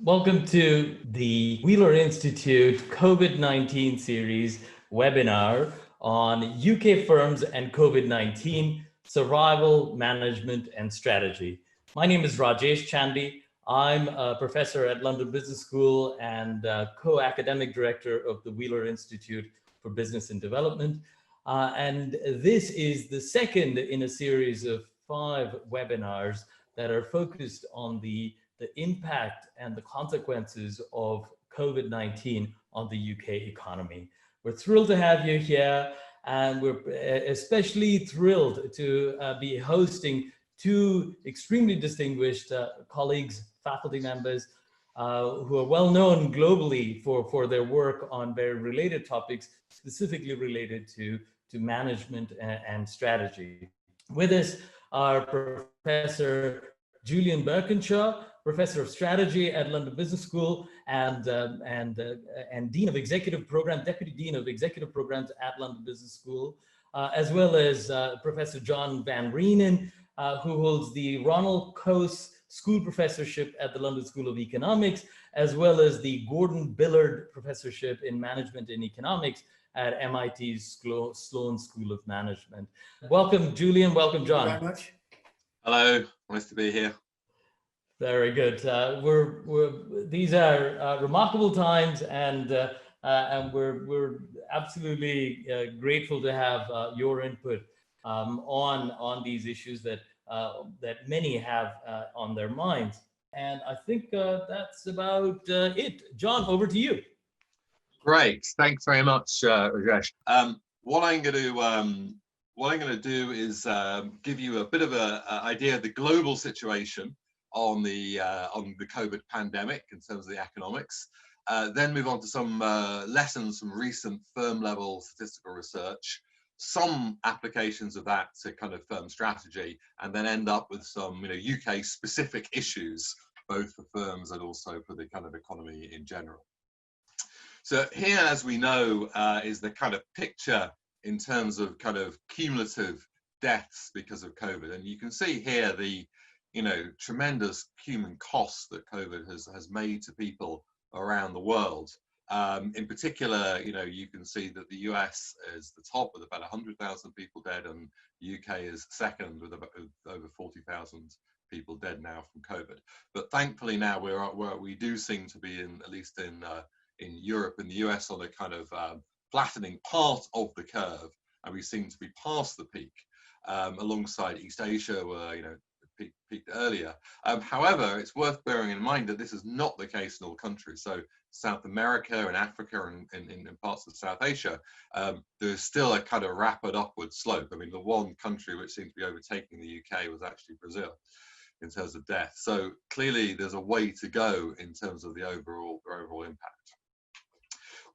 Welcome to the Wheeler Institute COVID-19 series webinar on UK firms and COVID-19, survival, management, and strategy. My name is Rajesh Chandy. I'm a professor at London Business School and co-academic director of the Wheeler Institute for Business and Development. And this is the second in a series of 5 webinars that are focused on the impact and the consequences of COVID-19 on the UK economy. We're thrilled to have you here, and we're especially thrilled to be hosting 2 extremely distinguished colleagues, faculty members, who are well known globally for their work on very related topics, specifically related to management and strategy. With us are Professor Julian Birkinshaw, Professor of Strategy at London Business School and Dean of Executive Program, Deputy Dean of Executive Programs at London Business School, as well as Professor John Van Reenen, who holds the Ronald Coase School Professorship at the London School of Economics, as well as the Gordon Billard Professorship in Management and Economics at MIT's Sloan School of Management. Welcome, Julian. Welcome, John. Thank you very much. Hello, nice to be here. Very good. These are remarkable times, and we're absolutely grateful to have your input on these issues that many have on their minds. And I think that's about it. John, over to you. Great, thanks very much, Rajesh. What I'm going to do is give you a bit of an idea of the global situation on the COVID pandemic in terms of the economics, then move on to some lessons from recent firm level statistical research, some applications of that to kind of firm strategy, and then end up with some UK specific issues, both for firms and also for the kind of economy in general. So here, as we know, is the kind of picture in terms of kind of cumulative deaths because of COVID, and you can see here the tremendous human costs that COVID has made to people around the world. In particular, you can see that the US is the top with about 100,000 people dead, and the UK is second with about over 40,000 people dead now from COVID. But thankfully now we do seem to be at least in Europe and the US on a kind of flattening part of the curve, and we seem to be past the peak, alongside East Asia, where peaked earlier. However, it's worth bearing in mind that this is not the case in all countries. So South America and Africa and in parts of South Asia, there's still a kind of rapid upward slope. I mean, the one country which seems to be overtaking the UK was actually Brazil in terms of death. So clearly there's a way to go in terms of the overall impact.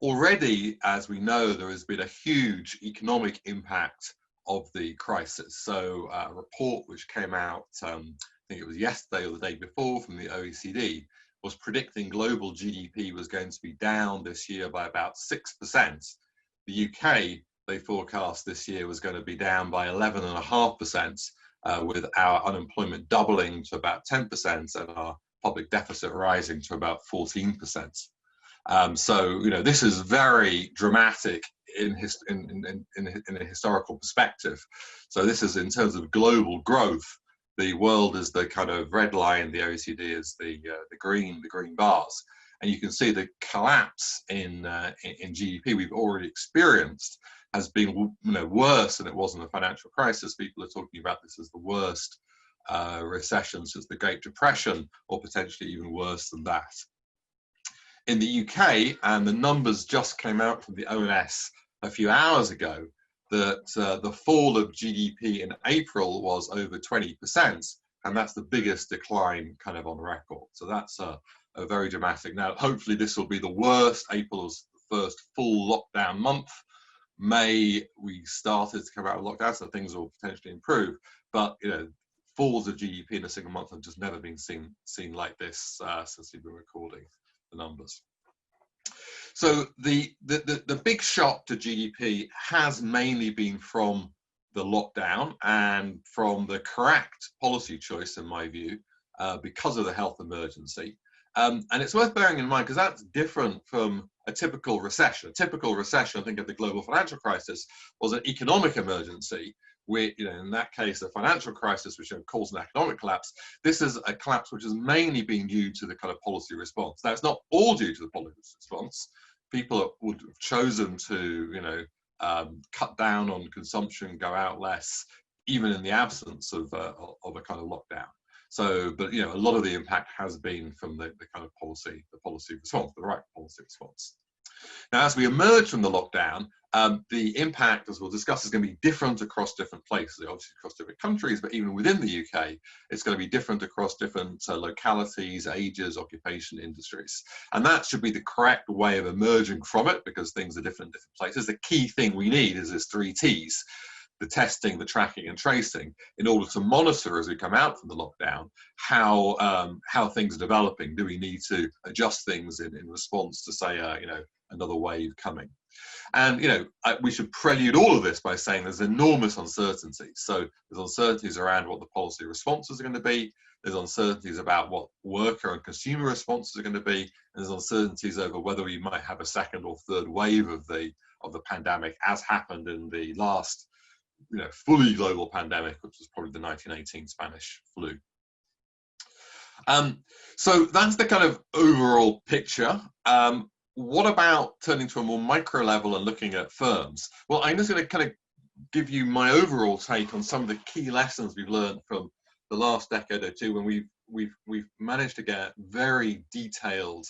Already, as we know, there has been a huge economic impact of the crisis. So a report which came out, I think it was yesterday or the day before, from the OECD, was predicting global GDP was going to be down this year by about 6%. The UK, they forecast this year was going to be down by 11.5%, with our unemployment doubling to about 10% and our public deficit rising to about 14%. So this is very dramatic in a historical perspective. So this is in terms of global growth. The world is the kind of red line, the OECD is the green bars, and you can see the collapse in GDP we've already experienced has been worse than it was in the financial crisis. People are talking about this as the worst recession since the Great Depression, or potentially even worse than that. In the UK, and the numbers just came out from the ONS a few hours ago, that the fall of GDP in April was over 20%, and that's the biggest decline kind of on record. So that's a very dramatic. Now, hopefully this will be the worst. April was the first full lockdown month. May, we started to come out of lockdown, so things will potentially improve. But falls of GDP in a single month have just never been seen like this since we've been recording the numbers. So the big shock to GDP has mainly been from the lockdown and from the correct policy choice, in my view, because of the health emergency. And it's worth bearing in mind because that's different from a typical recession. A typical recession, I think, of the global financial crisis was an economic emergency. In that case, a financial crisis which caused an economic collapse. This is a collapse which has mainly been due to the kind of policy response. Now, it's not all due to the policy response. People would have chosen to, cut down on consumption, go out less, even in the absence of a kind of lockdown. So, but a lot of the impact has been from the kind of policy response, the right policy response. Now, as we emerge from the lockdown, the impact, as we'll discuss, is going to be different across different places, obviously across different countries, but even within the UK, it's going to be different across different localities, ages, occupation, industries. And that should be the correct way of emerging from it, because things are different in different places. The key thing we need is this 3 T's. The testing, the tracking and tracing, in order to monitor as we come out from the lockdown how things are developing. Do we need to adjust things in response to, say, another wave coming? And we should prelude all of this by saying there's enormous uncertainty. So there's uncertainties around what the policy responses are going to be. There's uncertainties about what worker and consumer responses are going to be. And there's uncertainties over whether we might have a second or third wave of the pandemic, as happened in the last fully global pandemic, which was probably the 1918 Spanish flu. So that's the kind of overall picture. What about turning to a more micro level and looking at firms? Well, I'm just going to kind of give you my overall take on some of the key lessons we've learned from the last decade or two, when we've managed to get very detailed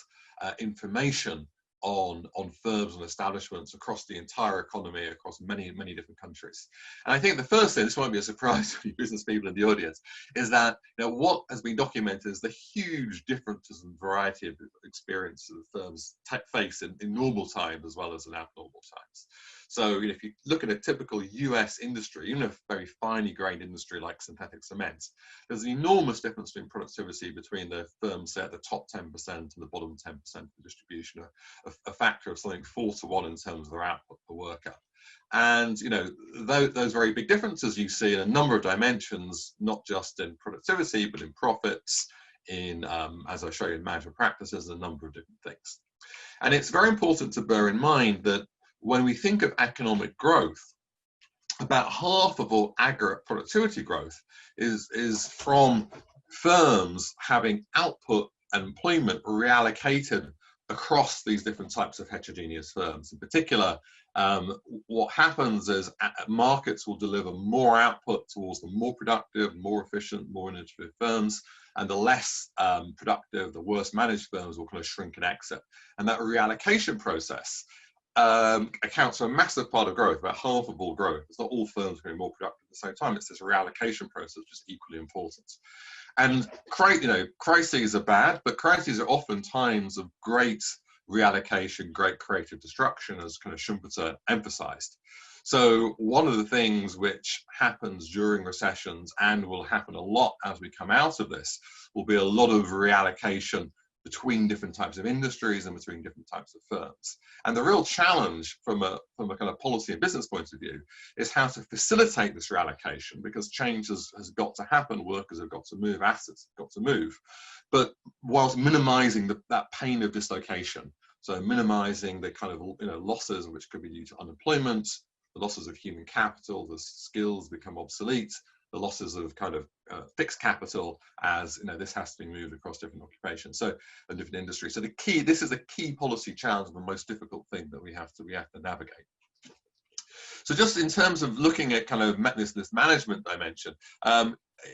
information on firms and establishments across the entire economy, across many different countries. And I think the first thing, this won't be a surprise for you business people in the audience, is that what has been documented is the huge differences and variety of experiences that firms face in normal times as well as in abnormal times. So if you look at a typical US industry, even a very finely grained industry like synthetic cement, there's an enormous difference in productivity between the firms, say, at the top 10% and the bottom 10% of the distribution, a factor of something 4 to 1 in terms of their output per worker. And those very big differences you see in a number of dimensions, not just in productivity, but in profits, in, as I show you, in management practices, a number of different things. And it's very important to bear in mind that when we think of economic growth, about half of all aggregate productivity growth is from firms having output and employment reallocated across these different types of heterogeneous firms. In particular, what happens is markets will deliver more output towards the more productive, more efficient, more innovative firms, and the less productive, the worse managed firms will kind of shrink and exit. And that reallocation process accounts for a massive part of growth, about half of all growth. It's not all firms going to be more productive at the same time. It's this reallocation process which is equally important. And crises are bad, but crises are often times of great reallocation, great creative destruction, as kind of Schumpeter emphasized. So one of the things which happens during recessions, and will happen a lot as we come out of this, will be a lot of reallocation between different types of industries and between different types of firms. And the real challenge from a kind of policy and business point of view is how to facilitate this reallocation, because change has got to happen, workers have got to move, assets have got to move, but whilst minimizing that pain of dislocation. So minimizing the kind of losses which could be due to unemployment, the losses of human capital, the skills become obsolete, the losses of kind of fixed capital as this has to be moved across different occupations, so and different industries. So this is a key policy challenge, and the most difficult thing that we have to navigate. So just in terms of looking at kind of this management dimension,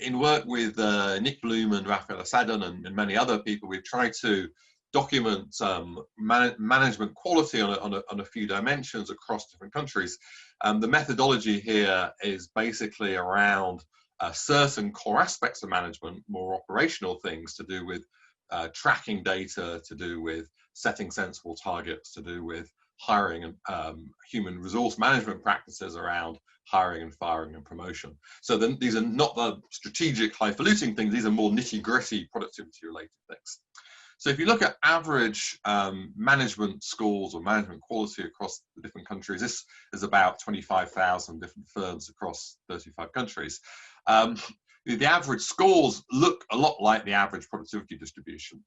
in work with Nick Bloom and Raphael Assadon and many other people, we've tried to document management quality on a few dimensions across different countries. The methodology here is basically around certain core aspects of management, more operational things to do with tracking data, to do with setting sensible targets, to do with hiring and human resource management practices around hiring and firing and promotion. So then these are not the strategic highfalutin things, these are more nitty-gritty productivity related things. So if you look at average management scores or management quality across the different countries, this is about 25,000 different firms across 35 countries. The average scores look a lot like the average productivity distribution.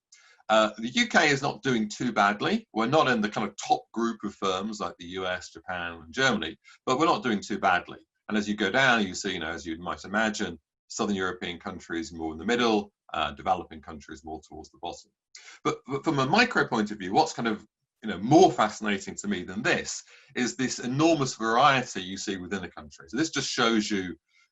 The UK is not doing too badly. We're not in the kind of top group of firms like the US, Japan, and Germany, but we're not doing too badly. And as you go down, you see, you know, as you might imagine, Southern European countries more in the middle, developing countries more towards the bottom. But from a micro point of view, what's kind of, you know, more fascinating to me than this is this enormous variety you see within a country. So this just shows you,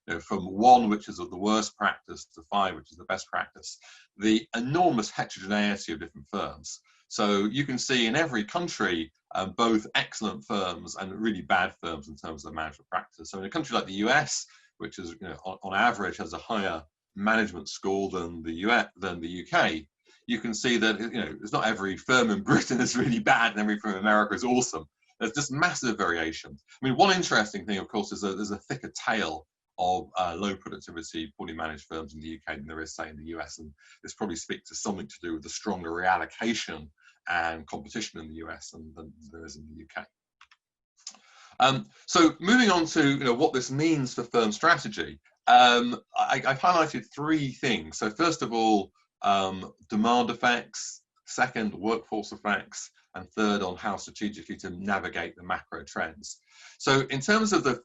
you know, from 1, which is of the worst practice, to 5, which is the best practice, the enormous heterogeneity of different firms. So you can see in every country both excellent firms and really bad firms in terms of management practice. So in a country like the US, which is, you know, on average has a higher management score than the UK, you can see that, you know, it's not every firm in Britain is really bad and every firm in America is awesome. There's just massive variation. I mean, one interesting thing, of course, is that there's a thicker tail of low productivity, poorly managed firms in the UK than there is, say, in the US. And this probably speaks to something to do with the stronger reallocation and competition in the US than there is in the UK. So moving on to, you know, what this means for firm strategy, I've highlighted 3 things. So first of all, demand effects, second, workforce effects, and third, on how strategically to navigate the macro trends. So in terms of the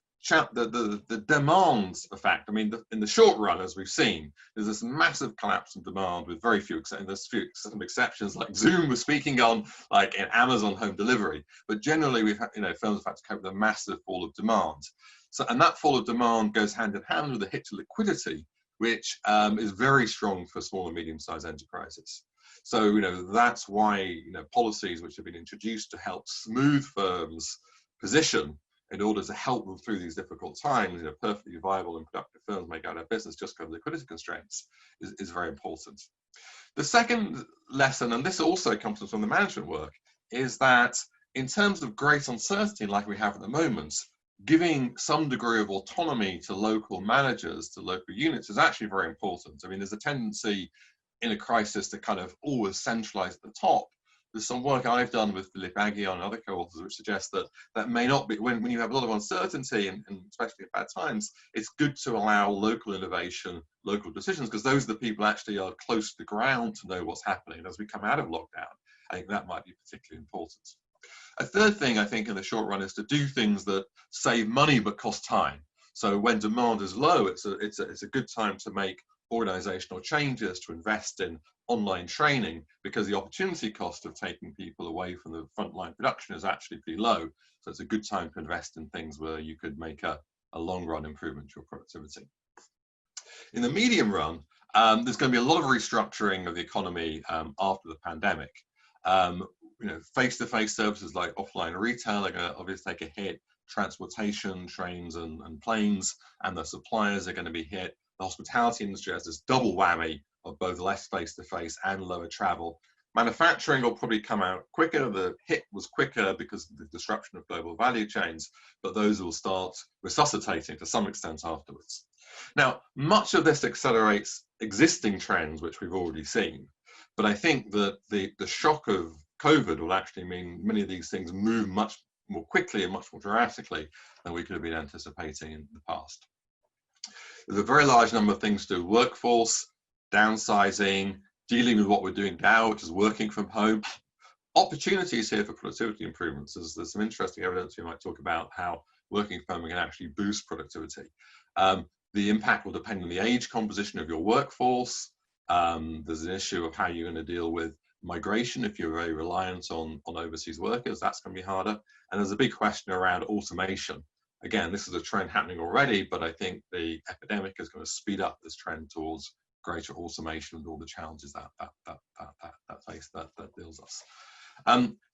demand effect, I mean, in the short run, as we've seen, there's this massive collapse in demand with very few, there's some exceptions, like Zoom was speaking on, like in Amazon home delivery. But generally, we've had, you know, firms have had to cope with a massive fall of demand. So, and that fall of demand goes hand in hand with a hit to liquidity, which is very strong for small and medium-sized enterprises. So, you know, that's why, you know, policies which have been introduced to help smooth firms' position in order to help them through these difficult times, you know, perfectly viable and productive firms may go out of business just because of liquidity constraints, is very important. The second lesson, and this also comes from the management work, is that in terms of great uncertainty like we have at the moment, giving some degree of autonomy to local managers, to local units, is actually very important. I mean, there's a tendency in a crisis to kind of always centralize at the top. There's some work I've done with Philippe Aguillon and other co-authors which suggests that that may not be, when you have a lot of uncertainty, and especially at bad times, it's good to allow local innovation, local decisions, because those are the people actually are close to the ground to know what's happening. And as we come out of lockdown, I think that might be particularly important. A third thing I think in the short run is to do things that save money but cost time. So when demand is low, it's a good time to make organizational changes, to invest in online training, because the opportunity cost of taking people away from the frontline production is actually pretty low. So it's a good time to invest in things where you could make a long run improvement to your productivity. In the medium run, there's going to be a lot of restructuring of the economy after the pandemic. You know, face-to-face services like offline retail are going to obviously take a hit. Transportation, trains and planes, and the suppliers are going to be hit. The hospitality industry has this double whammy of both less face-to-face and lower travel. Manufacturing will probably come out quicker. The hit was quicker because of the disruption of global value chains, but those will start resuscitating to some extent afterwards. Now, much of this accelerates existing trends, which we've already seen, but I think that the shock of COVID will actually mean many of these things move much more quickly and much more dramatically than we could have been anticipating in the past. There's a very large number of things to do: workforce, downsizing, dealing with what we're doing now, which is working from home. Opportunities here for productivity improvements. There's some interesting evidence we might talk about how working from home can actually boost productivity. The impact will depend on the age composition of your workforce. There's an issue of how you're going to deal with migration. If you're very reliant on overseas workers, that's going to be harder. And there's a big question around automation. Again, this is a trend happening already, but I think the epidemic is going to speed up this trend towards greater automation and all the challenges that deals us.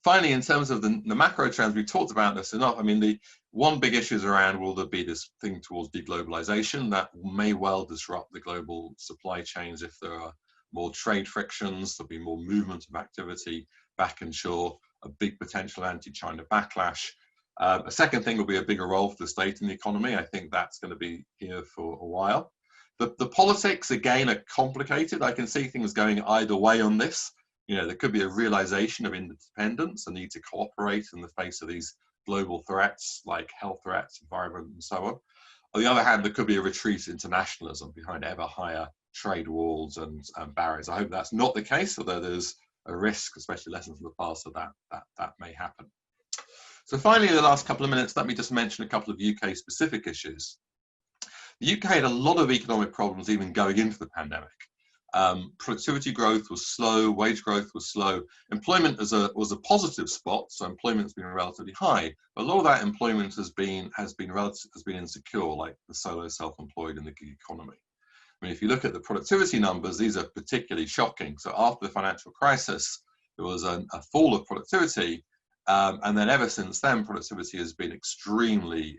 Finally, in terms of the macro trends, we talked about this enough. I mean, the one big issue is around, will there be this thing towards deglobalization that may well disrupt the global supply chains if there are more trade frictions, there'll be more movement of activity back and shore, a big potential anti-China backlash. A second thing will be a bigger role for the state in the economy. I think that's going to be here for a while. The politics, again, are complicated. I can see things going either way on this. You know, there could be a realization of independence, a need to cooperate in the face of these global threats like health threats, environment, and so on. On the other hand, there could be a retreat into nationalism behind ever higher trade walls and barriers. I hope that's not the case, although there's a risk, especially lessons from the past, that may happen. So finally, in the last couple of minutes, let me just mention a couple of UK specific issues. The UK had a lot of economic problems even going into the pandemic. Productivity growth was slow, wage growth was slow. Employment was a positive spot, so employment's been relatively high. But a lot of that employment has been insecure, like the solo self-employed and the gig economy. I mean, if you look at the productivity numbers, these are particularly shocking. So after the financial crisis, there was a fall of productivity, and then ever since then, productivity has been extremely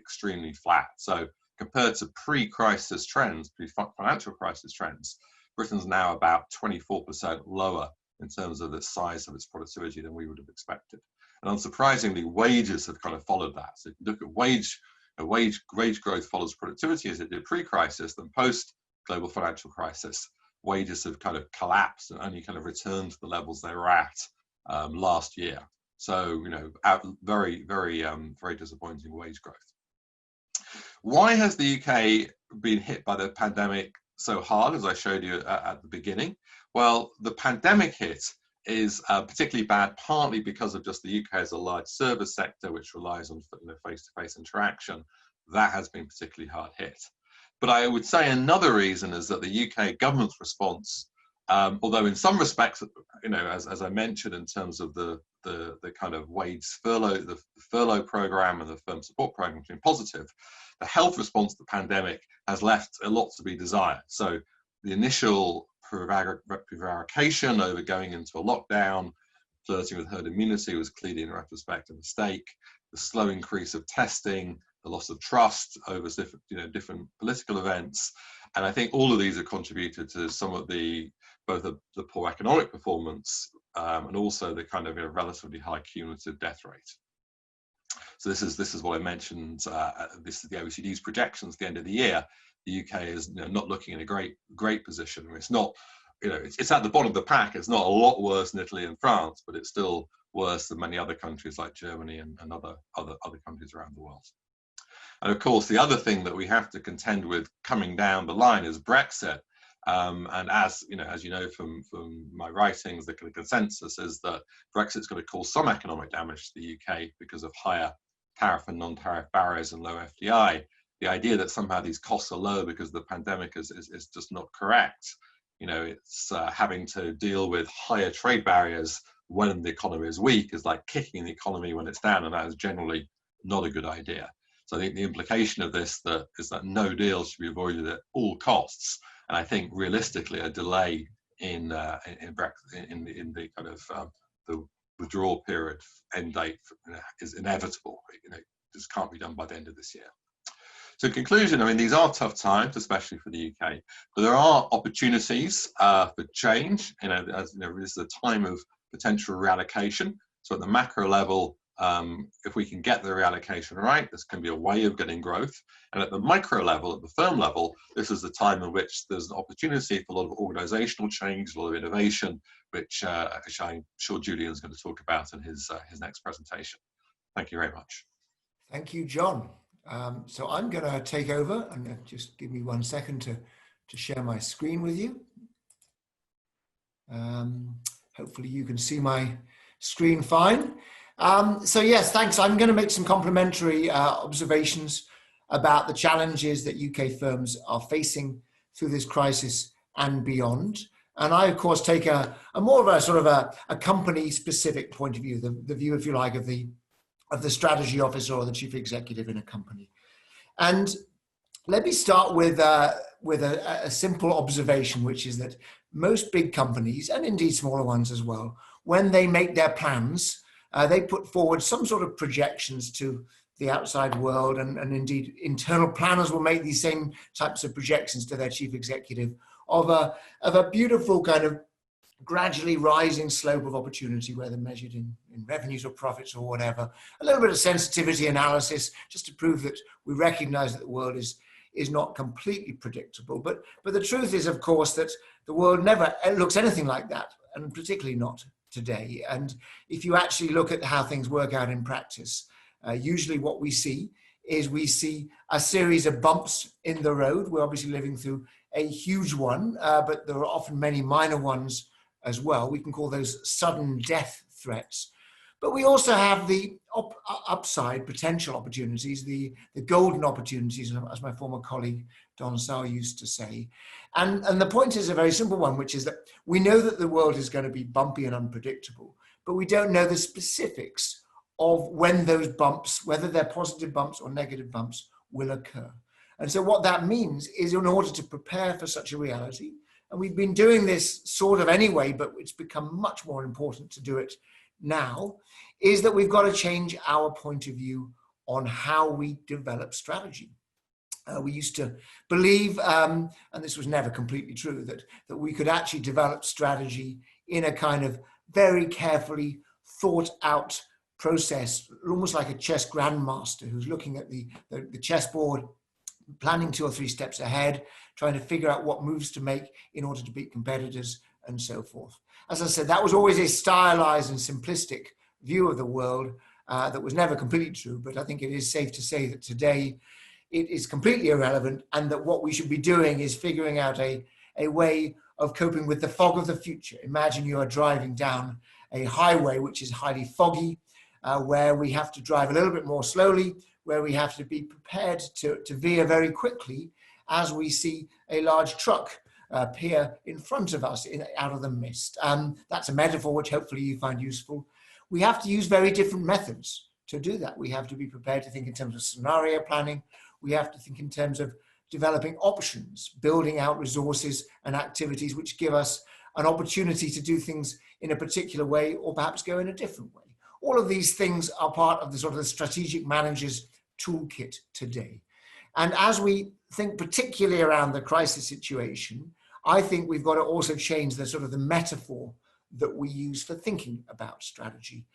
flat. So compared to pre-crisis trends, pre-financial crisis trends, Britain's now about 24% lower in terms of the size of its productivity than we would have expected. And unsurprisingly, wages have kind of followed that. So if you look at wage growth follows productivity as it did pre-crisis, then post-global financial crisis, wages have kind of collapsed and only kind of returned to the levels they were at last year. So, very disappointing wage growth. Why has the UK been hit by the pandemic so hard, as I showed you at the beginning? Well, the pandemic hit is particularly bad, partly because of just the UK as a large service sector, which relies on face-to-face interaction. That has been particularly hard hit. But I would say another reason is that the UK government's response, although in some respects, as I mentioned, in terms of the kind of wage furlough, the furlough program and the firm support program has been positive, the health response to the pandemic has left a lot to be desired. So the initial prevarication over going into a lockdown, flirting with herd immunity was clearly in retrospect a mistake. The slow increase of testing, the loss of trust over different political events, and I think all of these have contributed to some of both the poor economic performance and also the kind of relatively high cumulative death rate. So this is what I mentioned. This is the OECD's projections at the end of the year. The UK is not looking in a great position. I mean, it's not, it's at the bottom of the pack. It's not a lot worse than Italy and France, but it's still worse than many other countries like Germany and other countries around the world. And of course, the other thing that we have to contend with coming down the line is Brexit. And as you know from my writings, the consensus is that Brexit's going to cause some economic damage to the UK because of higher tariff and non-tariff barriers and low FDI. The idea that somehow these costs are low because of the pandemic is just not correct. It's having to deal with higher trade barriers when the economy is weak is like kicking the economy when it's down, and that is generally not a good idea. So I think the implication of this is that no deal should be avoided at all costs. And I think realistically, a delay in Brexit, in the kind of the withdrawal period end date is inevitable. This can't be done by the end of this year. So in conclusion, I mean, these are tough times, especially for the UK, but there are opportunities for change. This is a time of potential reallocation. So at the macro level, if we can get the reallocation right, this can be a way of getting growth. And at the micro level, at the firm level, this is the time in which there's an opportunity for a lot of organizational change, a lot of innovation, which I'm sure Julian's going to talk about in his next presentation. Thank you very much. Thank you, John. So I'm going to take over, and just give me 1 second to share my screen with you. Hopefully you can see my screen fine. So yes, thanks. I'm going to make some complementary observations about the challenges that UK firms are facing through this crisis and beyond. And I, of course, take a more of a sort of a company-specific point of view, the view, if you like, of the strategy officer or the chief executive in a company. And let me start with a simple observation, which is that most big companies, and indeed smaller ones as well, when they make their plans, they put forward some sort of projections to the outside world, and indeed internal planners will make these same types of projections to their chief executive of a beautiful kind of gradually rising slope of opportunity, whether measured in revenues or profits or whatever. A little bit of sensitivity analysis just to prove that we recognize that the world is not completely predictable. But the truth is, of course, that the world never looks anything like that, and particularly not today. And if you actually look at how things work out in practice, usually what we see is a series of bumps in the road. We're obviously living through a huge one, but there are often many minor ones as well. We can call those sudden death threats. But we also have the upside potential opportunities, the golden opportunities, as my former colleague Don Sau used to say. And the point is a very simple one, which is that we know that the world is going to be bumpy and unpredictable, but we don't know the specifics of when those bumps, whether they're positive bumps or negative bumps, will occur. And so what that means is, in order to prepare for such a reality, and we've been doing this sort of anyway, but it's become much more important to do it now, is that we've got to change our point of view on how we develop strategy. We used to believe, and this was never completely true, that we could actually develop strategy in a kind of very carefully thought out process, almost like a chess grandmaster who's looking at the chessboard, planning 2 or 3 steps ahead, trying to figure out what moves to make in order to beat competitors and so forth. As I said, that was always a stylized and simplistic view of the world that was never completely true, but I think it is safe to say that today it is completely irrelevant, and that what we should be doing is figuring out a way of coping with the fog of the future. Imagine you are driving down a highway which is highly foggy, where we have to drive a little bit more slowly, where we have to be prepared to veer very quickly as we see a large truck appear in front of us out of the mist. That's a metaphor which hopefully you find useful. We have to use very different methods to do that. We have to be prepared to think in terms of scenario planning. We have to think in terms of developing options, building out resources and activities which give us an opportunity to do things in a particular way, or perhaps go in a different way. All of these things are part of the sort of the strategic manager's toolkit today. And as we think particularly around the crisis situation, I think we've got to also change the sort of the metaphor that we use for thinking about strategy.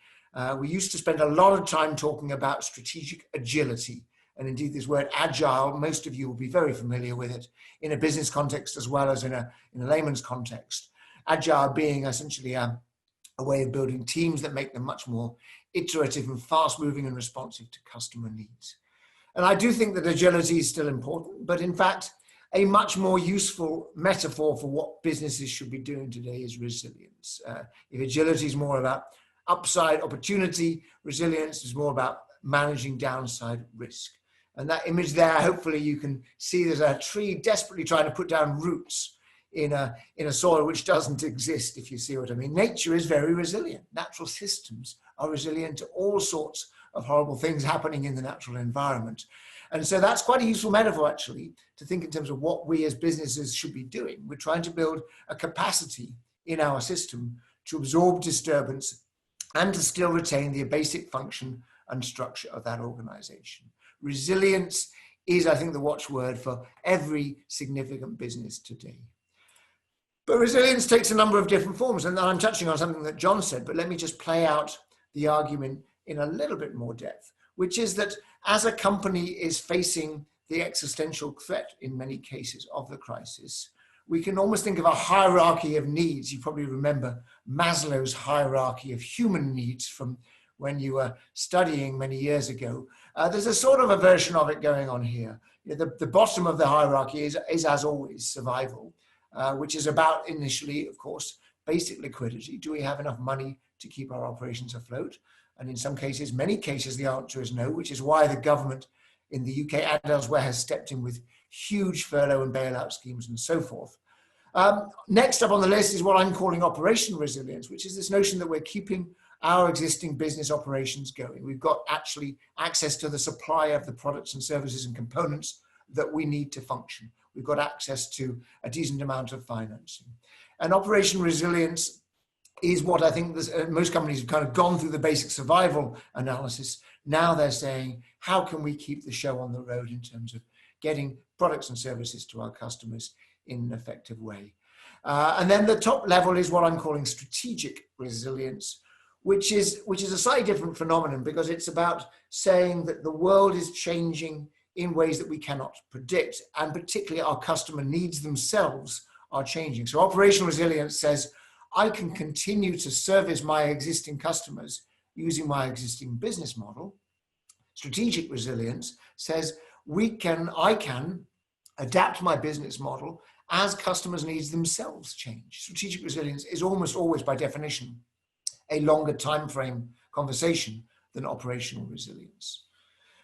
We used to spend a lot of time talking about strategic agility. And indeed, this word agile, most of you will be very familiar with it in a business context as well as in a layman's context. Agile being essentially a way of building teams that make them much more iterative and fast-moving and responsive to customer needs. And I do think that agility is still important, but in fact, a much more useful metaphor for what businesses should be doing today is resilience. If agility is more about upside opportunity, resilience is more about managing downside risk. And that image there, hopefully you can see there's a tree desperately trying to put down roots in a soil which doesn't exist, if you see what I mean. Nature is very resilient. Natural systems are resilient to all sorts of horrible things happening in the natural environment. And so that's quite a useful metaphor, actually, to think in terms of what we as businesses should be doing. We're trying to build a capacity in our system to absorb disturbance and to still retain the basic function and structure of that organization. Resilience is, I think, the watchword for every significant business today. But resilience takes a number of different forms, and I'm touching on something that John said, but let me just play out the argument in a little bit more depth, which is that as a company is facing the existential threat in many cases of the crisis, we can almost think of a hierarchy of needs. You probably remember Maslow's hierarchy of human needs from when you were studying many years ago. There's a sort of a version of it going on here. You know, the bottom of the hierarchy is as always, survival, which is about initially, of course, basic liquidity. Do we have enough money to keep our operations afloat? And in some cases, many cases, the answer is no, which is why the government in the UK and elsewhere has stepped in with huge furlough and bailout schemes and so forth. Next up on the list is what I'm calling operational resilience, which is this notion that we're keeping our existing business operations going. We've got actually access to the supply of the products and services and components that we need to function. We've got access to a decent amount of financing. And operational resilience is what I think most companies have kind of gone through the basic survival analysis. Now they're saying, how can we keep the show on the road in terms of getting products and services to our customers in an effective way? And then the top level is what I'm calling strategic resilience, which is a slightly different phenomenon, because it's about saying that the world is changing in ways that we cannot predict, and particularly our customer needs themselves are changing. So operational resilience says, I can continue to service my existing customers using my existing business model. Strategic resilience says I can adapt my business model as customers' needs themselves change. Strategic resilience is almost always, by definition, a longer time frame conversation than operational resilience.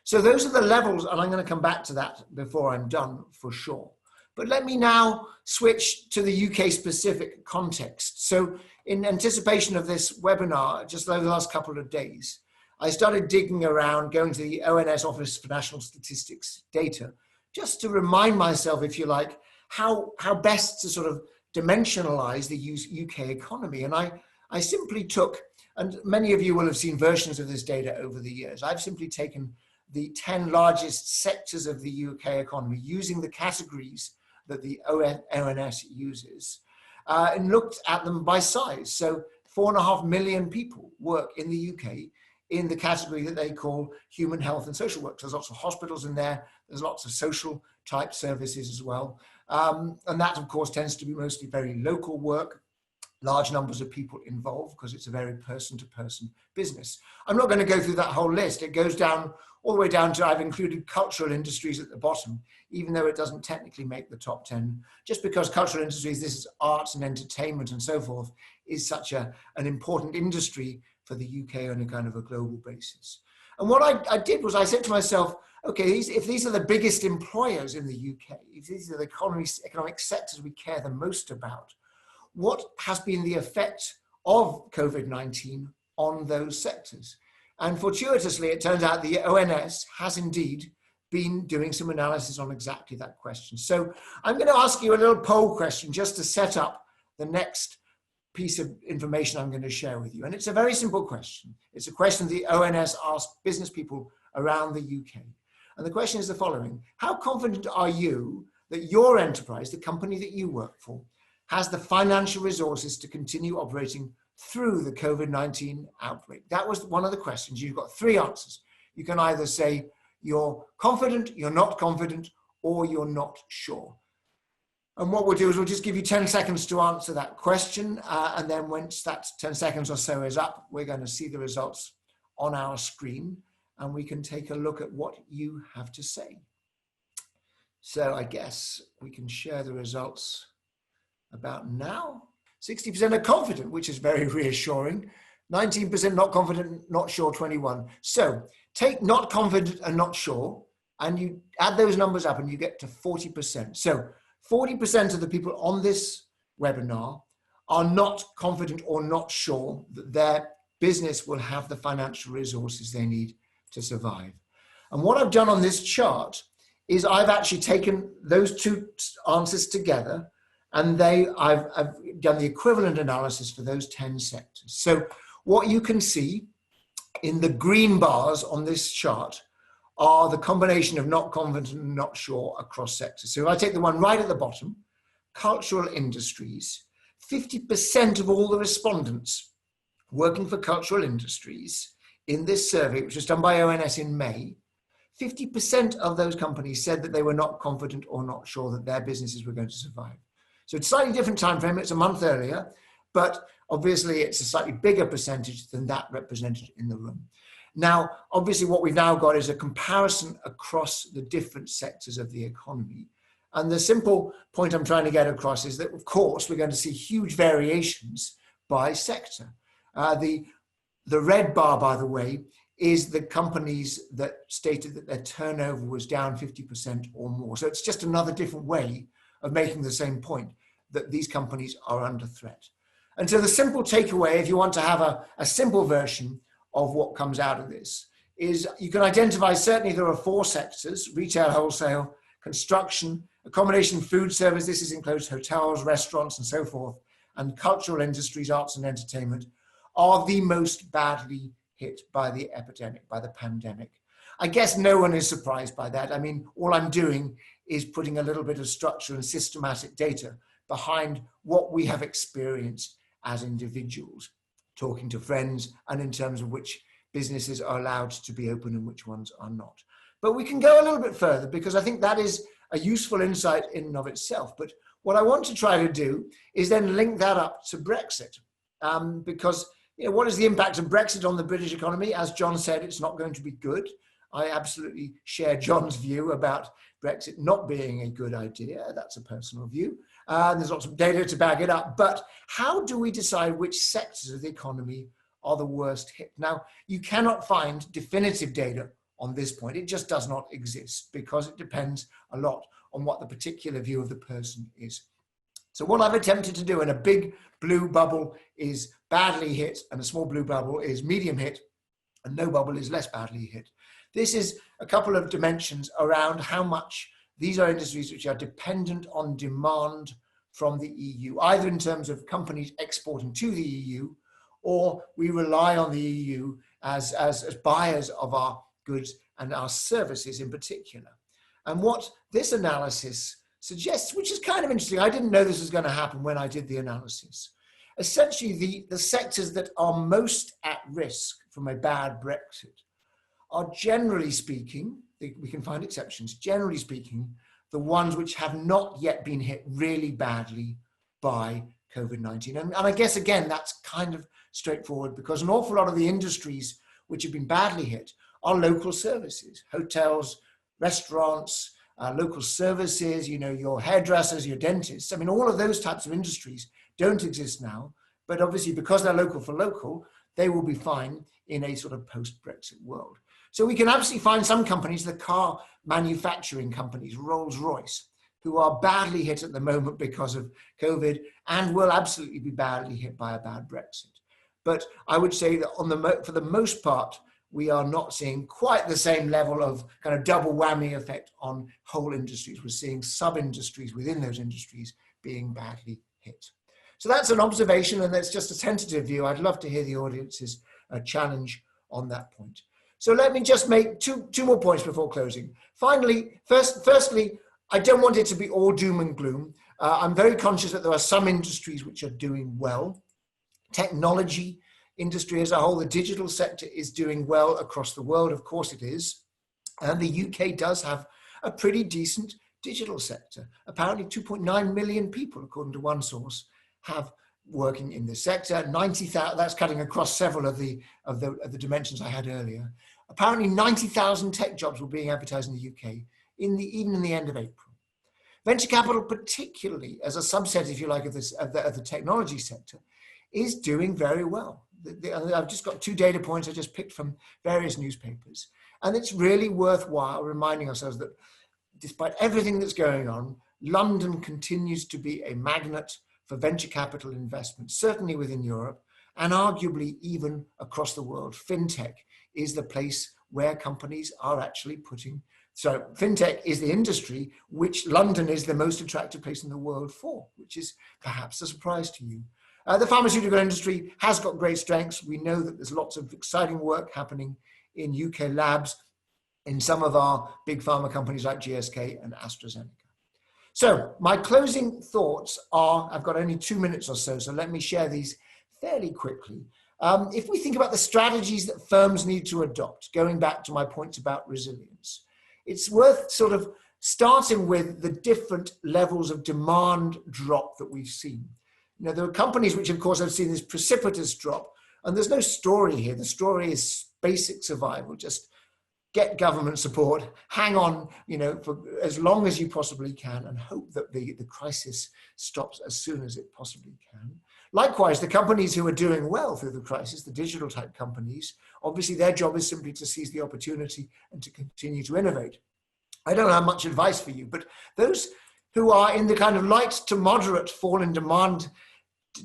So those are the levels, and I'm going to come back to that before I'm done for sure. But let me now switch to the UK specific context. So in anticipation of this webinar, just over the last couple of days, I started digging around, going to the ONS Office for National Statistics data, just to remind myself, if you like, how best to sort of dimensionalize the UK economy. And I simply took, and many of you will have seen versions of this data over the years, I've simply taken the 10 largest sectors of the UK economy using the categories that the ONS uses and looked at them by size. So 4.5 million people work in the UK in the category that they call human health and social work. There's lots of hospitals in there. There's lots of social type services as well. And that, of course, tends to be mostly very local work, large numbers of people involved because it's a very person-to-person business. I'm not going to go through that whole list. It goes down all the way down to, I've included cultural industries at the bottom, even though it doesn't technically make the top 10, just because cultural industries, this is arts and entertainment and so forth, is such an important industry for the UK on a kind of a global basis. And what I did was I said to myself, okay, if these are the biggest employers in the UK, if these are the economic sectors we care the most about, what has been the effect of COVID-19 on those sectors? And fortuitously, it turns out the ONS has indeed been doing some analysis on exactly that question. So I'm going to ask you a little poll question just to set up the next piece of information I'm going to share with you. And it's a very simple question. It's a question the ONS asked business people around the UK. And the question is the following: how confident are you that your enterprise, the company that you work for, has the financial resources to continue operating through the COVID-19 outbreak? That was one of the questions. You've got three answers. You can either say you're confident, you're not confident, or you're not sure. And what we'll do is we'll just give you 10 seconds to answer that question. And then once that 10 seconds or so is up, we're going to see the results on our screen and we can take a look at what you have to say. So I guess we can share the results about now. 60% are confident, which is very reassuring. 19% not confident, not sure, 21. So take not confident and not sure, and you add those numbers up and you get to 40%. So 40% of the people on this webinar are not confident or not sure that their business will have the financial resources they need to survive. And what I've done on this chart is I've actually taken those two answers together, and I've done the equivalent analysis for those 10 sectors. So what you can see in the green bars on this chart are the combination of not confident and not sure across sectors. So if I take the one right at the bottom, cultural industries, 50% of all the respondents working for cultural industries in this survey, which was done by ONS in May, 50% of those companies said that they were not confident or not sure that their businesses were going to survive. So it's a slightly different time frame, it's a month earlier, but obviously it's a slightly bigger percentage than that represented in the room. Now, obviously what we've now got is a comparison across the different sectors of the economy. And the simple point I'm trying to get across is that, of course, we're going to see huge variations by sector. The red bar, by the way, is the companies that stated that their turnover was down 50% or more. So it's just another different way of making the same point, that these companies are under threat. And so the simple takeaway, if you want to have a simple version of what comes out of this, is you can identify, certainly there are 4 sectors: retail, wholesale, construction, accommodation, food service, this is includes hotels, restaurants and so forth, and cultural industries, arts and entertainment, are the most badly hit by the epidemic, by the pandemic. I guess no one is surprised by that. I mean, all I'm doing is putting a little bit of structure and systematic data behind what we have experienced as individuals, talking to friends, and in terms of which businesses are allowed to be open and which ones are not. But we can go a little bit further, because I think that is a useful insight in and of itself. But what I want to try to do is then link that up to Brexit, because what is the impact of Brexit on the British economy? As John said, it's not going to be good. I absolutely share John's view about Brexit not being a good idea. That's a personal view. There's lots of data to back it up. But how do we decide which sectors of the economy are the worst hit? Now, you cannot find definitive data on this point. It just does not exist because it depends a lot on what the particular view of the person is. So what I've attempted to do, and a big blue bubble is badly hit, and a small blue bubble is medium hit, and no bubble is less badly hit. This is a couple of dimensions around how much these are industries which are dependent on demand from the EU, either in terms of companies exporting to the EU, or we rely on the EU as buyers of our goods and our services in particular. And what this analysis suggests, which is kind of interesting, I didn't know this was going to happen when I did the analysis. Essentially, the sectors that are most at risk from a bad Brexit are, generally speaking, we can find exceptions, generally speaking, the ones which have not yet been hit really badly by COVID-19. And I guess, again, that's kind of straightforward because an awful lot of the industries which have been badly hit are local services, hotels, restaurants, local services, you know, your hairdressers, your dentists. I mean, all of those types of industries don't exist now, but obviously because they're local for local, they will be fine in a sort of post-Brexit world. So we can absolutely find some companies, the car manufacturing companies, Rolls-Royce, who are badly hit at the moment because of COVID and will absolutely be badly hit by a bad Brexit. But I would say that for the most part, we are not seeing quite the same level of kind of double whammy effect on whole industries. We're seeing sub-industries within those industries being badly hit. So that's an observation, and that's just a tentative view. I'd love to hear the audience's challenge on that point. So let me just make two more points before closing. Finally, firstly, I don't want it to be all doom and gloom. I'm very conscious that there are some industries which are doing well. Technology industry as a whole, the digital sector is doing well across the world. Of course it is. And the UK does have a pretty decent digital sector. Apparently 2.9 million people, according to one source, have working in this sector. 90,000, that's cutting across several of the dimensions I had earlier. Apparently 90,000 tech jobs were being advertised in the UK even in the end of April. Venture capital, particularly as a subset, if you like, of the technology sector, is doing very well. I've just got 2 data points I just picked from various newspapers. And it's really worthwhile reminding ourselves that despite everything that's going on, London continues to be a magnet for venture capital investment, certainly within Europe, and arguably even across the world. FinTech is the place where companies are actually putting. So FinTech is the industry which London is the most attractive place in the world for, which is perhaps a surprise to you. The pharmaceutical industry has got great strengths. We know that there's lots of exciting work happening in UK labs, in some of our big pharma companies like GSK and AstraZeneca. So my closing thoughts are, I've got only 2 minutes or so, so let me share these fairly quickly. If we think about the strategies that firms need to adopt, going back to my points about resilience, it's worth sort of starting with the different levels of demand drop that we've seen. You know, there are companies which, of course, have seen this precipitous drop, and there's no story here. The story is basic survival. Just get government support, hang on, you know, for as long as you possibly can, and hope that the crisis stops as soon as it possibly can. Likewise, the companies who are doing well through the crisis, the digital type companies, obviously their job is simply to seize the opportunity and to continue to innovate. I don't have much advice for you, but those who are in the kind of light to moderate fall in demand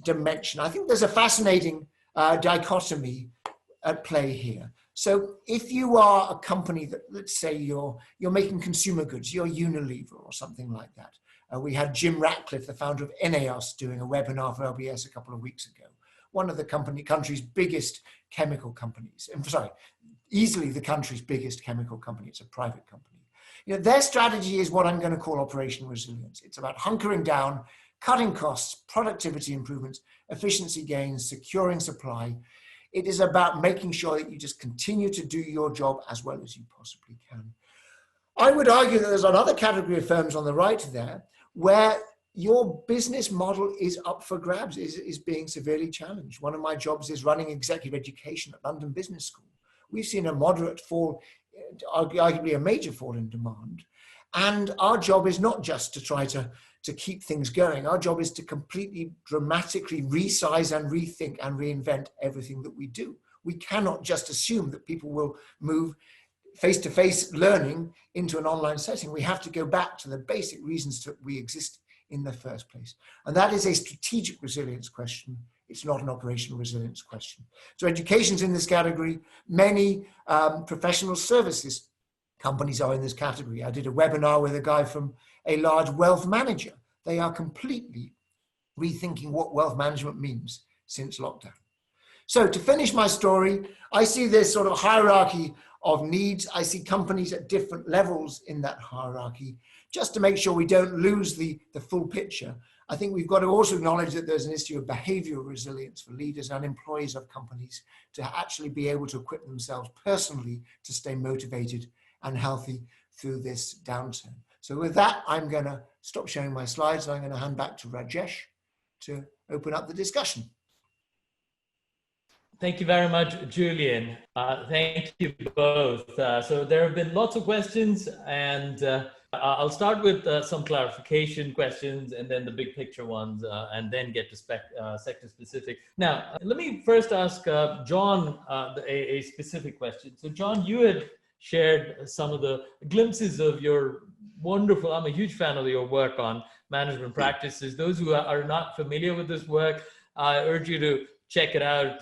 dimension, I think there's a fascinating dichotomy at play here. So if you are a company that, let's say you're making consumer goods, you're Unilever or something like that. We had Jim Ratcliffe, the founder of Ineos, doing a webinar for LBS a couple of weeks ago. One of the country's biggest chemical companies. Sorry, easily the country's biggest chemical company. It's a private company. You know, their strategy is what I'm going to call operational resilience. It's about hunkering down, cutting costs, productivity improvements, efficiency gains, securing supply. It is about making sure that you just continue to do your job as well as you possibly can. I would argue that there's another category of firms on the right there where your business model is up for grabs, is being severely challenged. One of my jobs is running executive education at London Business School. We've seen a moderate fall, arguably a major fall in demand. And our job is not just to try to to keep things going. Our job is to completely dramatically resize and rethink and reinvent everything that we do. We cannot just assume that people will move face-to-face learning into an online setting. We have to go back to the basic reasons that we exist in the first place. And that is a strategic resilience question. It's not an operational resilience question. So education's in this category. Many professional services companies are in this category. I did a webinar with a guy from a large wealth manager. They are completely rethinking what wealth management means since lockdown. So to finish my story, I see this sort of hierarchy of needs. I see companies at different levels in that hierarchy. Just to make sure we don't lose the full picture, I think we've got to also acknowledge that there's an issue of behavioral resilience for leaders and employees of companies to actually be able to equip themselves personally to stay motivated and healthy through this downturn. So with that, I'm going to stop sharing my slides and I'm going to hand back to Rajesh to open up the discussion. Thank you very much, Julian. Thank you both. So there have been lots of questions, and I'll start with some clarification questions and then the big picture ones, and then get to sector specific. Now, let me first ask John a specific question. So John, you had shared some of the glimpses of your wonderful, I'm a huge fan of your work on management practices. Those who are not familiar with this work, I urge you to check it out.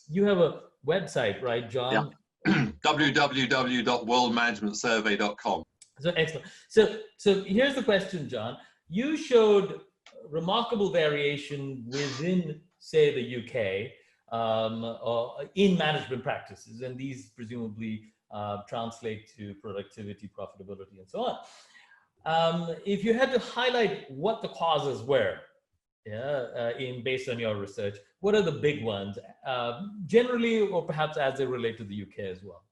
You have a website, right, John? Yeah. www.worldmanagementsurvey.com. So excellent. So here's the question, John. You showed remarkable variation within, say, the UK in management practices, and these presumably translate to productivity, profitability, and so on. If you had to highlight what the causes were, based on your research, what are the big ones, generally, or perhaps as they relate to the UK as well?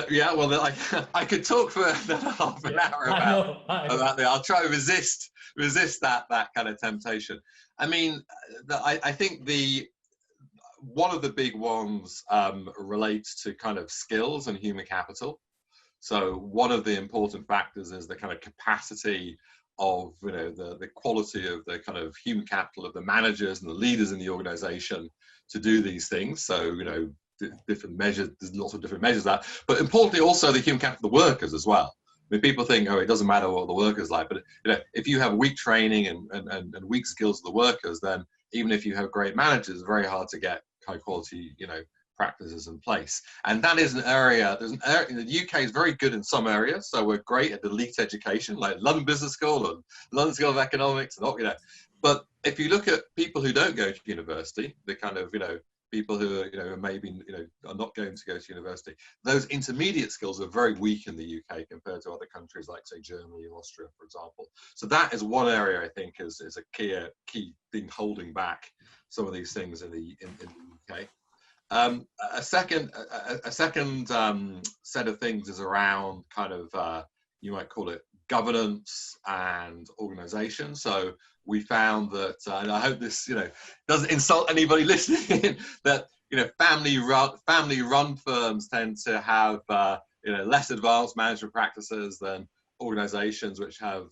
Yeah, well, I could talk for another half an hour about that. I'll try to resist that kind of temptation. I mean, I think one of the big ones relates to kind of skills and human capital. So one of the important factors is the kind of capacity of, the quality of the kind of human capital of the managers and the leaders in the organization to do these things. So, different measures, there's lots of different measures of that, but importantly also the human capital of the workers as well. I mean, people think, it doesn't matter what the workers like, but if you have weak training and weak skills of the workers, then even if you have great managers, it's very hard to get high quality, practices in place. And that is an area, the UK is very good in some areas. So we're great at elite education, like London Business School and London School of Economics, and but if you look at people who don't go to university, the kind of, people who are, maybe, are not going to go to university, those intermediate skills are very weak in the UK compared to other countries like, say, Germany or Austria, for example. So that is one area I think is a key thing holding back some of these things in the UK. A second set of things is around kind of, you might call it governance and organization. So we found that, and I hope this, doesn't insult anybody listening, that, family-run firms tend to have, less advanced management practices than organizations which have,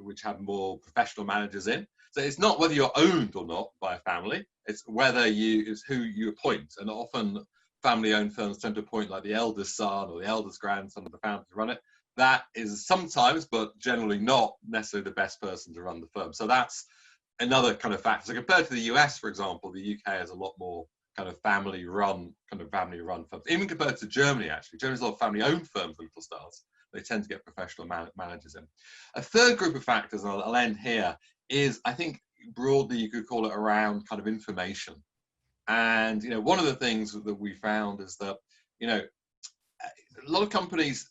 which have more professional managers in. So it's not whether you're owned or not by a family, it's who you appoint. And often family-owned firms tend to appoint like the eldest son or the eldest grandson of the founder to run it. That is sometimes, but generally not necessarily the best person to run the firm. So that's another kind of factor. So compared to the US, for example, the UK has a lot more kind of family-run firms. Even compared to Germany, actually. Germany's a lot of family-owned firms, little stars. They tend to get professional managers in. A third group of factors, and I'll end here, is, I think, broadly you could call it around kind of information. And, one of the things that we found is that, a lot of companies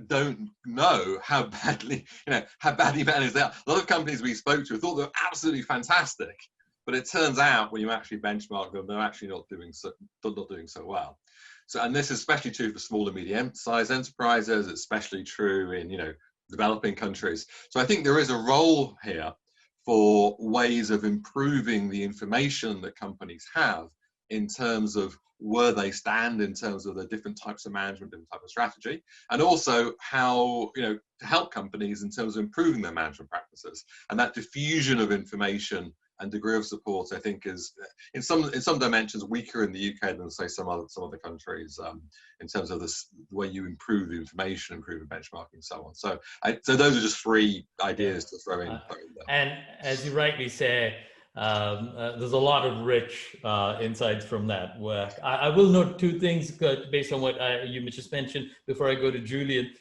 don't know how badly managed they are. A lot of companies we spoke to thought they were absolutely fantastic, but it turns out when you actually benchmark them, they're actually not doing so well. So, and this is especially true for small and medium-sized enterprises. It's especially true in, developing countries. So I think there is a role here for ways of improving the information that companies have in terms of where they stand in terms of the different types of management, different type of strategy, and also how, to help companies in terms of improving their management practices. And that diffusion of information and degree of support, I think, is in some dimensions weaker in the UK than, say, some other countries, in terms of the way you improve the information, improve the benchmarking, and so on. So those are just 3 ideas to throw in there. And as you rightly say, there's a lot of rich insights from that work. I will note 2 things based on what you just mentioned before I go to Julian.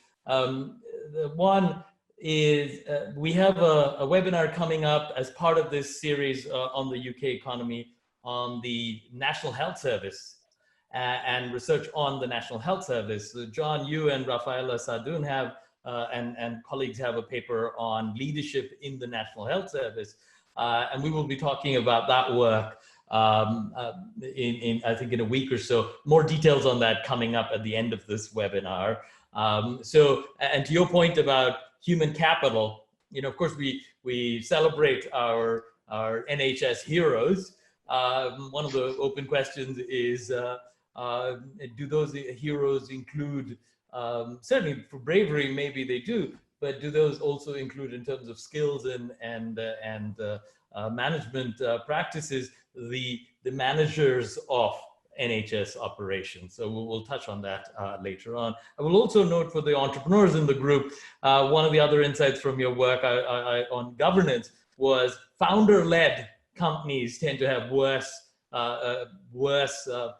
One is we have a webinar coming up as part of this series on the UK economy on the National Health Service and research on the National Health Service. So John, you and Rafaela Sadun have and colleagues have a paper on leadership in the National Health Service. And we will be talking about that work I think in a week or so. More details on that coming up at the end of this webinar. And to your point about human capital, of course, we celebrate our NHS heroes. One of the open questions is, do those heroes include, certainly for bravery, maybe they do, but do those also include in terms of skills and management practices, the managers of NHS operations? So we'll touch on that later on. I will also note for the entrepreneurs in the group, one of the other insights from your work on governance was founder-led companies tend to have worse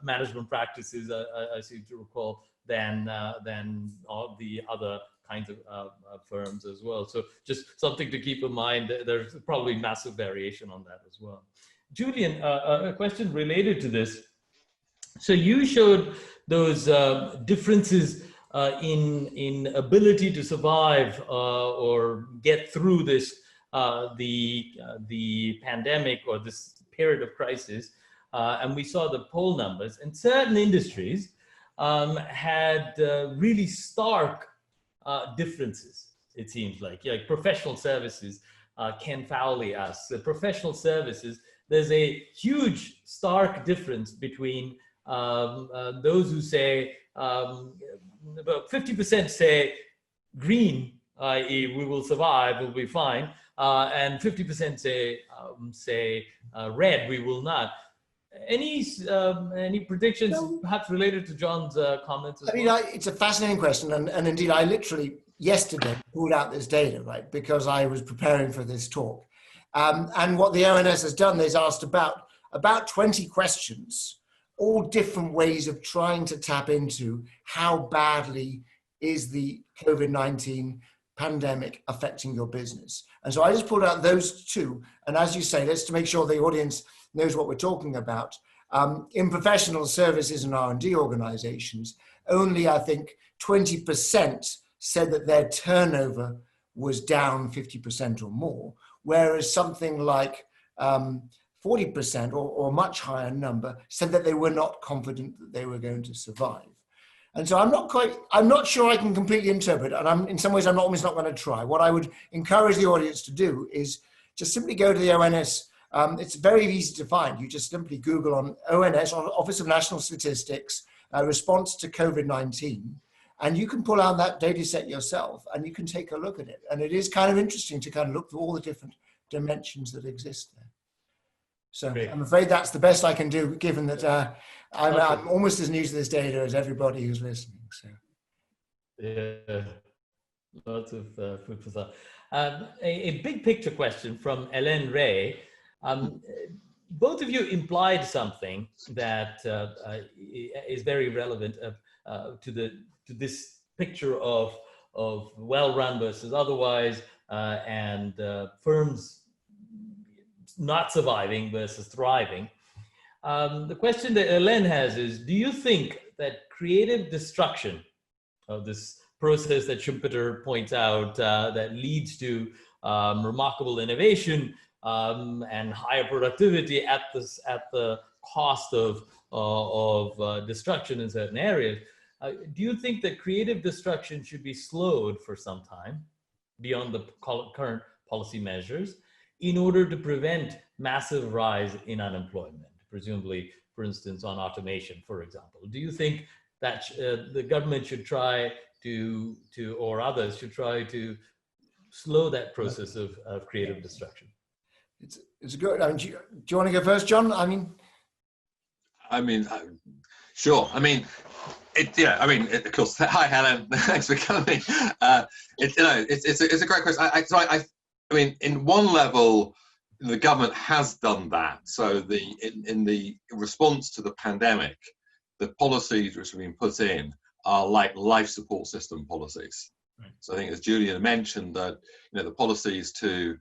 management practices, I seem to recall, than all the other kinds of firms as well. So just something to keep in mind. There's probably massive variation on that as well. Julian, a question related to this. So you showed those differences in ability to survive or get through this the pandemic or this period of crisis, and we saw the poll numbers. And certain industries had really stark differences. It seems like professional services. Ken Fowley asks, professional services. There's a huge stark difference between those who say, about 50% say green, i.e. we will survive, we'll be fine, and 50% say red, we will not. Any predictions, perhaps related to John's comments as well? It's a fascinating question, and indeed I literally yesterday pulled out this data, right, because I was preparing for this talk. And what the ONS has done, they've asked about 20 questions, all different ways of trying to tap into how badly is the COVID-19 pandemic affecting your business. And so I just pulled out those 2. And as you say, let's to make sure the audience knows what we're talking about. In professional services and R&D organizations, only I think 20% said that their turnover was down 50% or more, whereas something like 40% or a much higher number said that they were not confident that they were going to survive. And so I'm not sure I can completely interpret, and in some ways I'm almost not going to try. What I would encourage the audience to do is just simply go to the ONS. It's very easy to find. You just simply Google on ONS, on Office of National Statistics, response to COVID-19, and you can pull out that data set yourself and you can take a look at it. And it is kind of interesting to kind of look through all the different dimensions that exist there. So great. I'm afraid that's the best I can do, given that I'm almost as new to this data as everybody who's listening. So, yeah, lots of food for thought. A big picture question from Ellen Ray. Both of you implied something that is very relevant to this picture of well-run versus otherwise, and firms not surviving versus thriving. The question that Ellen has is, do you think that creative destruction of this process that Schumpeter points out that leads to remarkable innovation and higher productivity at the cost of destruction in certain areas, do you think that creative destruction should be slowed for some time beyond the current policy measures in order to prevent massive rise in unemployment, presumably for instance, on automation, for example? Do you think that the government should try to, or others should try to slow that process of creative destruction? It's good. I mean, do you want to go first, John? Sure. Of course. Hi, Helen. Thanks for coming. It's a great question. In one level, the government has done that. So in the response to the pandemic, the policies which have been put in are like life support system policies. Right. So I think, as Julian mentioned, that the policies to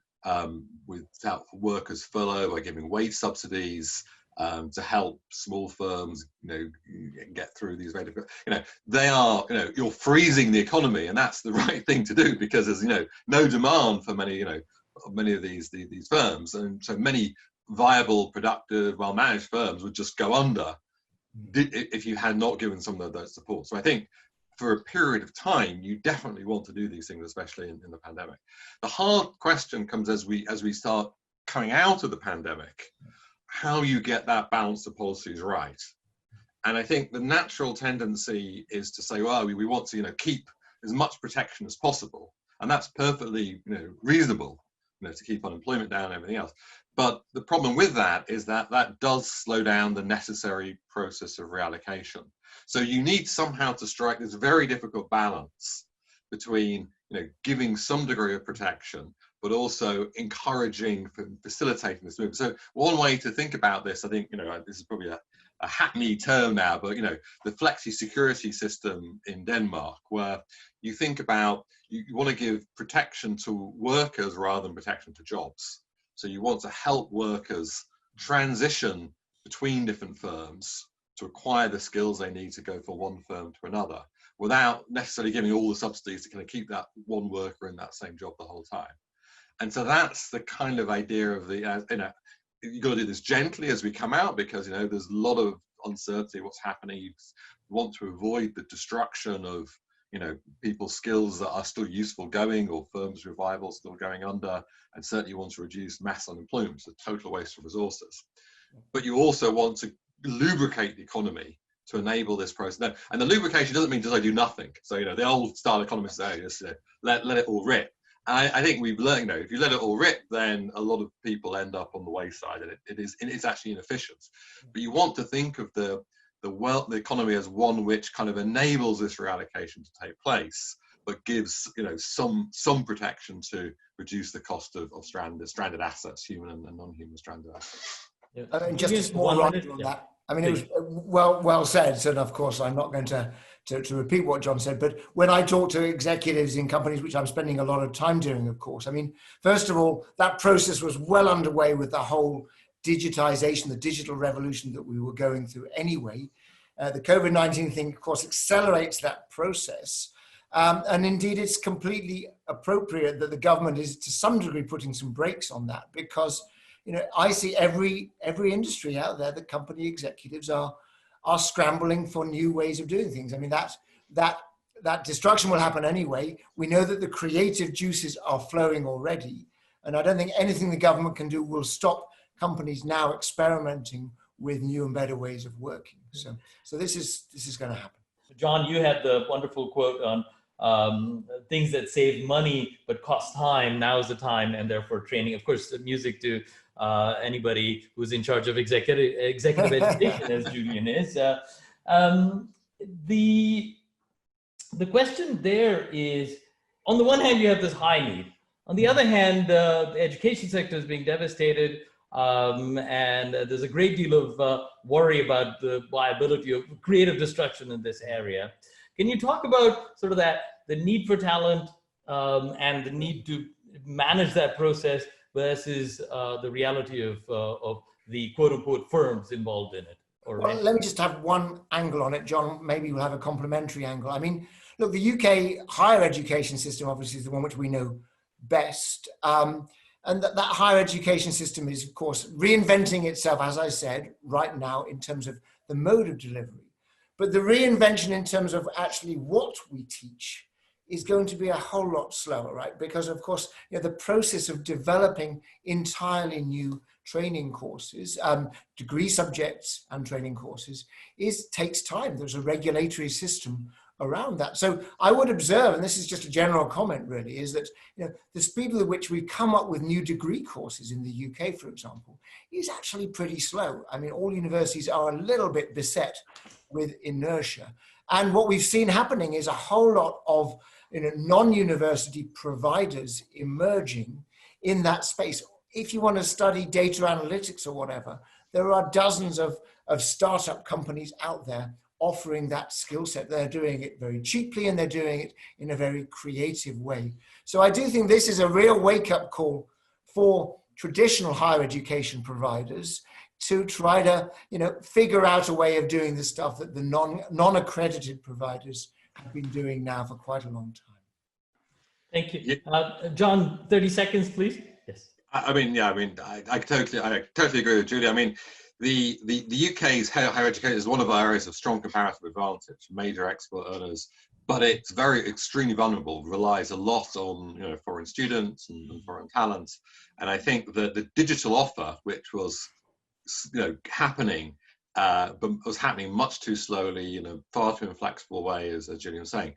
without workers furlough by giving wage subsidies, to help small firms, get through these very difficult, they are, you're freezing the economy, and that's the right thing to do, because there's, no demand for many of these firms, and so many viable, productive, well-managed firms would just go under if you had not given some of those support. So I think for a period of time, you definitely want to do these things, especially in the pandemic. The hard question comes as we start coming out of the pandemic, how you get that balance of policies right. And I think the natural tendency is to say, well, we want to keep as much protection as possible, and that's perfectly reasonable, to keep unemployment down and everything else. But the problem with that is that does slow down the necessary process of reallocation. So you need somehow to strike this very difficult balance between giving some degree of protection, but also encouraging, facilitating this movement. So one way to think about this, I think, this is probably a hackneyed term now, but the flexi-security system in Denmark, where you think about, you want to give protection to workers rather than protection to jobs. So you want to help workers transition between different firms to acquire the skills they need to go from one firm to another, without necessarily giving all the subsidies to kind of keep that one worker in that same job the whole time. And so that's the kind of idea of you've got to do this gently as we come out, because there's a lot of uncertainty what's happening. You want to avoid the destruction of people's skills that are still useful going, or firms' revival still going under, and certainly you want to reduce mass unemployment. It's a total waste of resources. But you also want to lubricate the economy to enable this process. Now, and the lubrication doesn't mean just do nothing. So the old style economists say, just let it all rip. I think we've learned, if you let it all rip, then a lot of people end up on the wayside, and it's actually inefficient. But you want to think of the economy as one which kind of enables this reallocation to take place, but gives some protection to reduce the cost of stranded assets, human and non-human stranded assets. Yeah. And just a small line on that. It was well said, and of course I'm not going to repeat what John said, but when I talk to executives in companies, which I'm spending a lot of time doing, of course, first of all, that process was well underway with the whole digitization, the digital revolution that we were going through anyway. The COVID-19 thing, of course, accelerates that process. And indeed, it's completely appropriate that the government is to some degree putting some brakes on that, because I see every industry out there that company executives are scrambling for new ways of doing things. That destruction will happen anyway. We know that the creative juices are flowing already, and I don't think anything the government can do will stop companies now experimenting with new and better ways of working. So this is going to happen. John, you had the wonderful quote on things that save money but cost time. Now is the time, and therefore training. Of course, music to anybody who's in charge of executive education, as Julian is. The question there is, on the one hand, you have this high need. On the other hand, the education sector is being devastated, and there's a great deal of worry about the viability of creative destruction in this area. Can you talk about sort of the need for talent and the need to manage that process versus the reality of the quote-unquote firms involved in it? Well, let me just have one angle on it, John. Maybe we'll have a complementary angle. Look, the UK higher education system obviously is the one which we know best. And that higher education system is, of course, reinventing itself, as I said, right now in terms of the mode of delivery. But the reinvention in terms of actually what we teach is going to be a whole lot slower, right? Because, of course, the process of developing entirely new training courses, degree subjects and training courses, takes time. There's a regulatory system around that. So I would observe, and this is just a general comment really, is that the speed with which we come up with new degree courses in the UK, for example, is actually pretty slow. I mean, all universities are a little bit beset with inertia. And what we've seen happening is a whole lot of non-university providers emerging in that space. If you want to study data analytics or whatever, there are dozens of startup companies out there offering that skill set. They're doing it very cheaply and they're doing it in a very creative way. So I do think this is a real wake-up call for traditional higher education providers to try to figure out a way of doing the stuff that the non-accredited providers have been doing now for quite a long time. Thank you. John, 30 seconds, please. Yes. I totally agree with Julie. I mean, the UK's higher education is one of our areas of strong comparative advantage, major export earners, but it's extremely vulnerable, relies a lot on foreign students and foreign talents. And I think that the digital offer, which was happening, but was happening much too slowly in a far too inflexible way, as Julian was saying,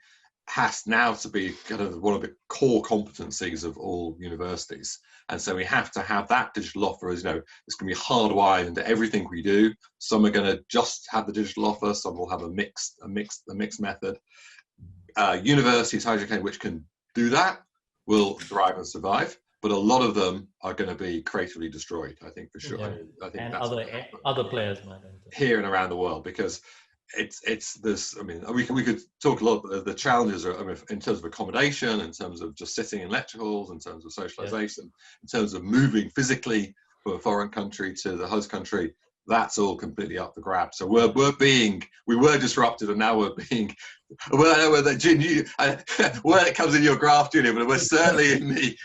has now to be kind of one of the core competencies of all universities. And so we have to have that digital offer as, it's going to be hardwired into everything we do. Some are going to just have the digital offer, some will have a mixed method. Universities, higher education, which can do that, will thrive and survive, but a lot of them are going to be creatively destroyed, I think, for sure. Yeah. I think and that's other players might here and around the world, because it's this. I mean, we could talk a lot about the challenges in terms of accommodation, in terms of just sitting in lecture halls, in terms of socialization, in terms of moving physically from a foreign country to the host country. That's all completely up for grabs. So we were disrupted, and now we're being. Well, I know that where it comes in your graph, Julian, but we're certainly in the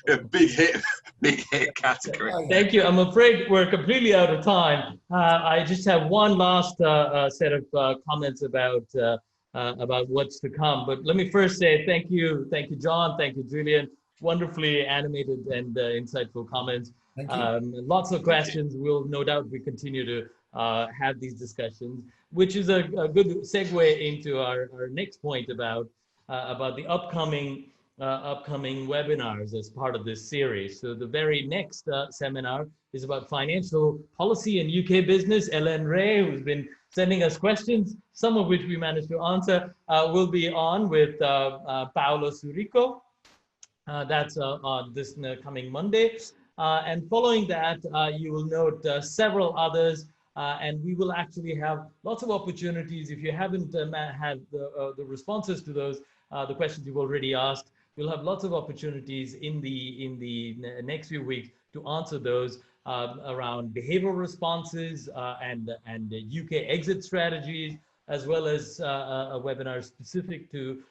big hit category. Thank you. I'm afraid we're completely out of time. I just have one last set of comments about what's to come. But let me first say thank you, John, thank you, Julian. Wonderfully animated and insightful comments. Thank you. Lots of questions. We'll no doubt continue to have these discussions, which is a good segue into our next point about the upcoming webinars as part of this series. So the very next seminar is about financial policy and UK business. Ellen Ray, who's been sending us questions, some of which we managed to answer, will be on with Paolo Surico. That's on this coming Monday. And following that, you will note several others, and we will actually have lots of opportunities. If you haven't had the responses to those, the questions you've already asked, you'll have lots of opportunities in the next few weeks to answer those around behavioral responses and UK exit strategies, as well as a webinar specific to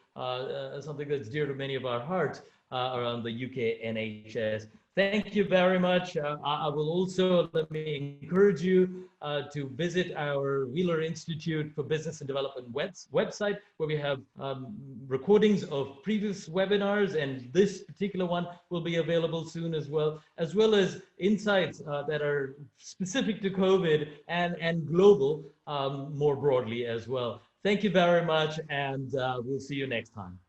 something that's dear to many of our hearts around the UK NHS. Thank you very much. I will also, let me encourage you to visit our Wheeler Institute for Business and Development website, where we have recordings of previous webinars, and this particular one will be available soon as well as insights that are specific to COVID and global more broadly as well. Thank you very much, and we'll see you next time.